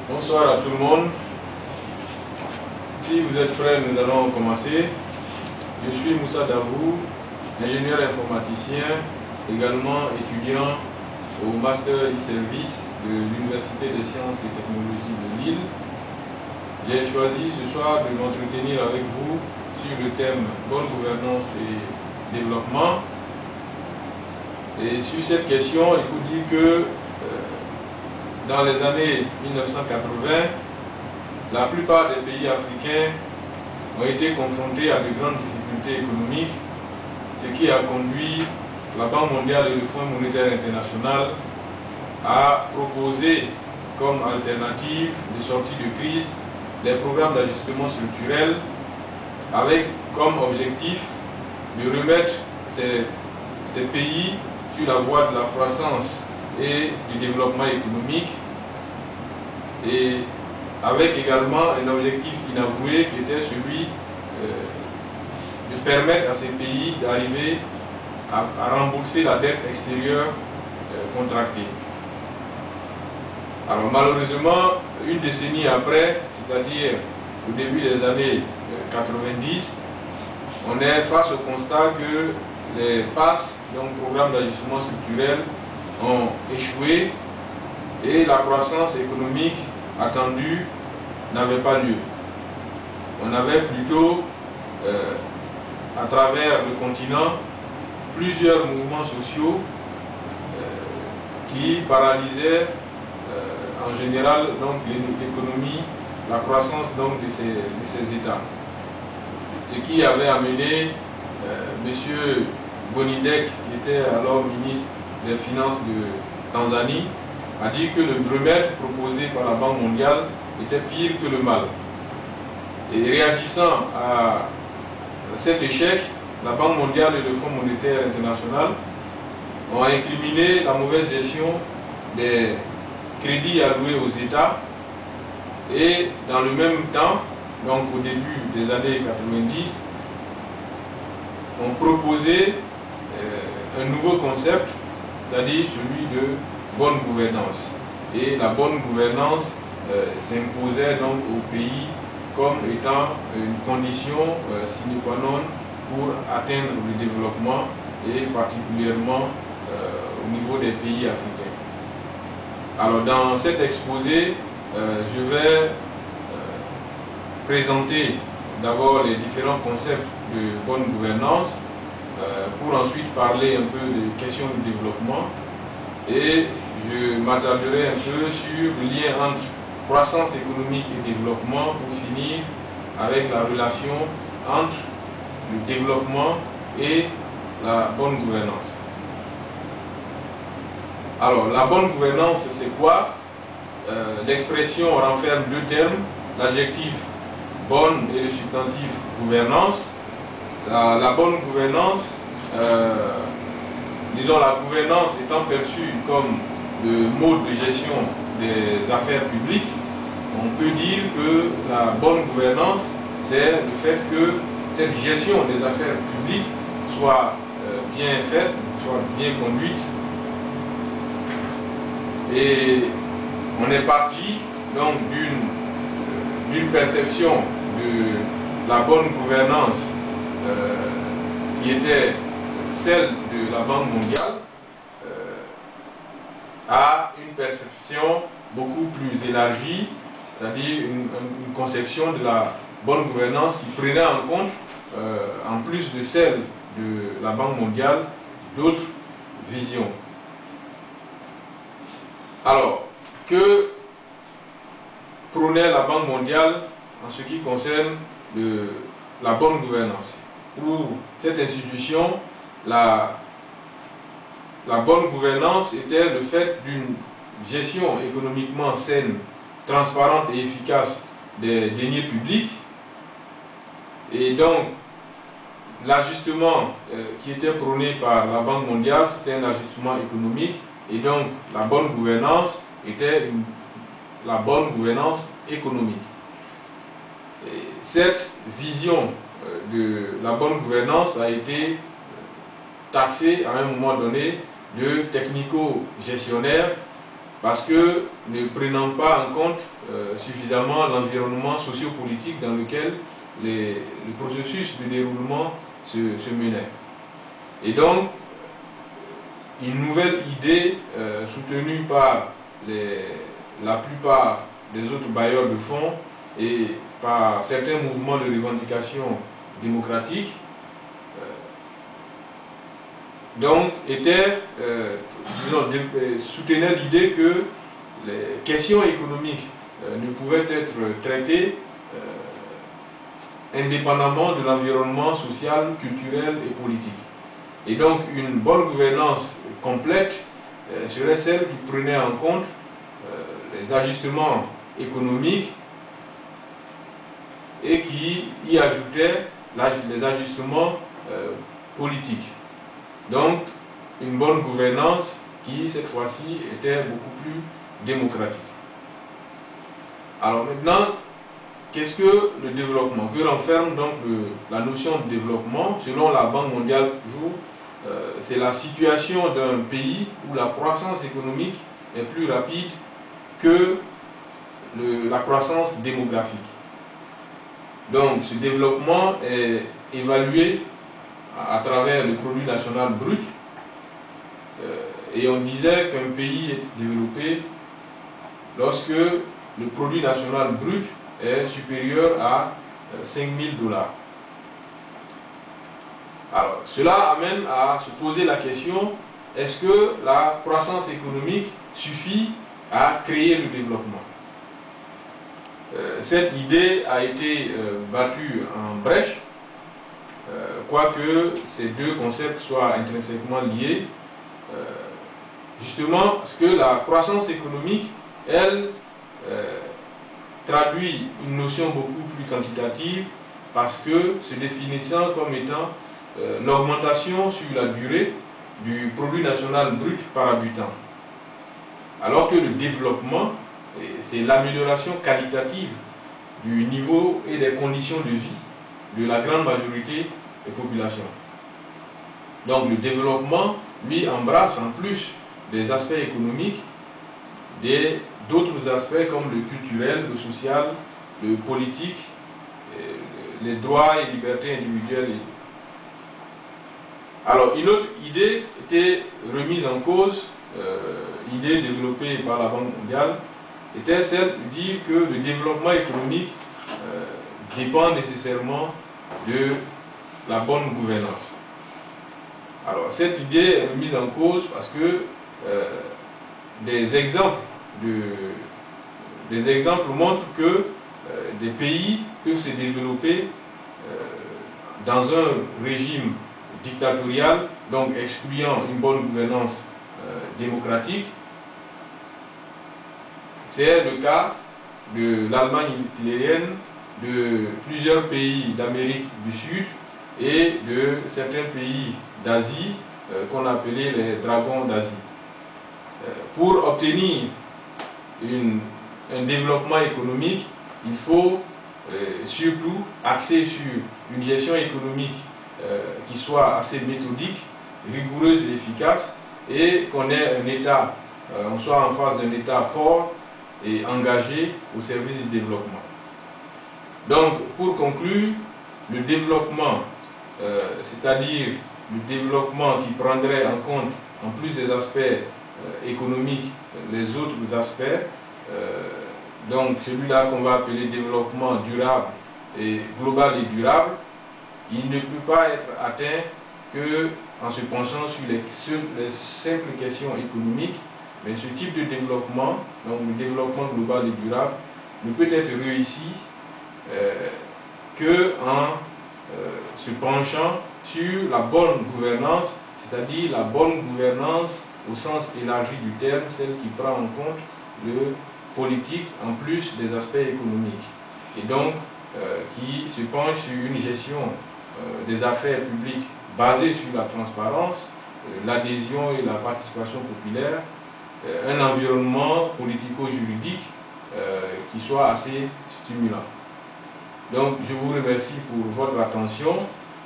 Bonsoir à tout le monde. Si vous êtes prêts, nous allons commencer. Je suis Moussa Davou, ingénieur informaticien, également étudiant au Master e-Service de l'Université des sciences et technologies de Lille. J'ai choisi ce soir de m'entretenir avec vous sur le thème bonne gouvernance et développement. Et sur cette question, il faut dire que dans les années 1980, la plupart des pays africains ont été confrontés à de grandes difficultés économiques, ce qui a conduit la Banque mondiale et le Fonds monétaire international à proposer comme alternative de sortie de crise des programmes d'ajustement structurel avec comme objectif de remettre ces pays sur la voie de la croissance et du développement économique, et avec également un objectif inavoué qui était celui de permettre à ces pays d'arriver à rembourser la dette extérieure contractée. Alors malheureusement, une décennie après, c'est-à-dire au début des années 90, on est face au constat que les PAS, donc programmes d'ajustement structurel, ont échoué et la croissance économique attendue n'avait pas lieu. On avait plutôt, à travers le continent, plusieurs mouvements sociaux qui paralysaient en général l'économie, la croissance donc, de ces États. Ce qui avait amené M. Bonidek, qui était alors ministre des Finances de Tanzanie, a dit que le remède proposé par la Banque mondiale était pire que le mal. Et réagissant à cet échec, la Banque mondiale et le Fonds monétaire international ont incriminé la mauvaise gestion des crédits alloués aux États et dans le même temps, donc au début des années 90, ont proposé un nouveau concept, c'est-à-dire celui de bonne gouvernance. Et la bonne gouvernance s'imposait donc au pays comme étant une condition sine qua non pour atteindre le développement et particulièrement au niveau des pays africains. Alors dans cet exposé, je vais présenter d'abord les différents concepts de bonne gouvernance pour ensuite parler un peu des questions de développement et je m'attarderai un peu sur le lien entre croissance économique et développement pour finir avec la relation entre le développement et la bonne gouvernance. Alors, la bonne gouvernance, c'est quoi? L'expression renferme deux termes, l'adjectif bonne et le substantif gouvernance. La bonne gouvernance, disons la gouvernance étant perçue comme le mode de gestion des affaires publiques, on peut dire que la bonne gouvernance, c'est le fait que cette gestion des affaires publiques soit bien faite, soit bien conduite. Et on est parti donc d'une perception de la bonne gouvernance qui était celle de la Banque mondiale à une perception beaucoup plus élargie, c'est-à-dire une conception de la bonne gouvernance qui prenait en compte, en plus de celle de la Banque mondiale, d'autres visions. Alors, que prônait la Banque mondiale en ce qui concerne la bonne gouvernance? Pour cette institution, la bonne gouvernance était le fait d'une gestion économiquement saine, transparente et efficace des deniers publics. Et donc, l'ajustement qui était prôné par la Banque mondiale, c'était un ajustement économique. Et donc, la bonne gouvernance était la bonne gouvernance économique. Et cette vision de la bonne gouvernance a été taxée à un moment donné de technico-gestionnaire parce que ne prenant pas en compte suffisamment l'environnement sociopolitique dans lequel le processus de déroulement se menait. Et donc, une nouvelle idée soutenue par la plupart des autres bailleurs de fonds et par certains mouvements de revendication démocratique, donc soutenait l'idée que les questions économiques ne pouvaient être traitées indépendamment de l'environnement social, culturel et politique. Et donc une bonne gouvernance complète serait celle qui prenait en compte les ajustements économiques et qui y ajoutait les ajustements politiques. Donc une bonne gouvernance qui cette fois-ci était beaucoup plus démocratique. Alors maintenant, qu'est-ce que le développement? Que renferme donc la notion de développement? Selon la Banque mondiale, toujours, c'est la situation d'un pays où la croissance économique est plus rapide que la croissance démographique. Donc ce développement est évalué à travers le produit national brut, et on disait qu'un pays est développé lorsque le produit national brut est supérieur à 5 000 $. Alors, cela amène à se poser la question, est-ce que la croissance économique suffit à créer le développement? Cette idée a été battue en brèche, quoique ces deux concepts soient intrinsèquement liés, justement parce que la croissance économique, elle, traduit une notion beaucoup plus quantitative, parce que se définissant comme étant l'augmentation sur la durée du produit national brut par habitant. Alors que le développement, c'est l'amélioration qualitative du niveau et des conditions de vie de la grande majorité des populations. Donc le développement, lui, embrasse en plus des aspects économiques, d'autres aspects comme le culturel, le social, le politique, les droits et libertés individuelles. Alors, une autre idée était remise en cause, idée développée par la Banque mondiale, était celle de dire que le développement économique dépend nécessairement de la bonne gouvernance. Alors, cette idée est remise en cause parce que des exemples montrent que des pays peuvent se développer dans un régime dictatorial, donc excluant une bonne gouvernance démocratique. C'est le cas de l'Allemagne hitlérienne, de plusieurs pays d'Amérique du Sud et de certains pays d'Asie qu'on appelait les dragons d'Asie. Pour obtenir un développement économique, il faut surtout axer sur une gestion économique qui soit assez méthodique, rigoureuse et efficace, et qu'on ait un État, on soit en face d'un État fort et engagé au service du développement. Donc, pour conclure, le développement, c'est-à-dire le développement qui prendrait en compte, en plus des aspects économiques, les autres aspects, donc celui-là qu'on va appeler développement durable et global et durable, il ne peut pas être atteint qu'en se penchant sur les simples questions économiques, mais ce type de développement, donc le développement global et durable, ne peut être réussi qu'en se penchant sur la bonne gouvernance, c'est-à-dire la bonne gouvernance au sens élargi du terme, celle qui prend en compte le politique en plus des aspects économiques, et donc qui se penche sur une gestion des affaires publiques basée sur la transparence, l'adhésion et la participation populaire, un environnement politico-juridique qui soit assez stimulant. Donc je vous remercie pour votre attention.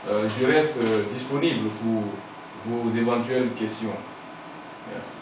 Je reste disponible pour vos éventuelles questions. Merci.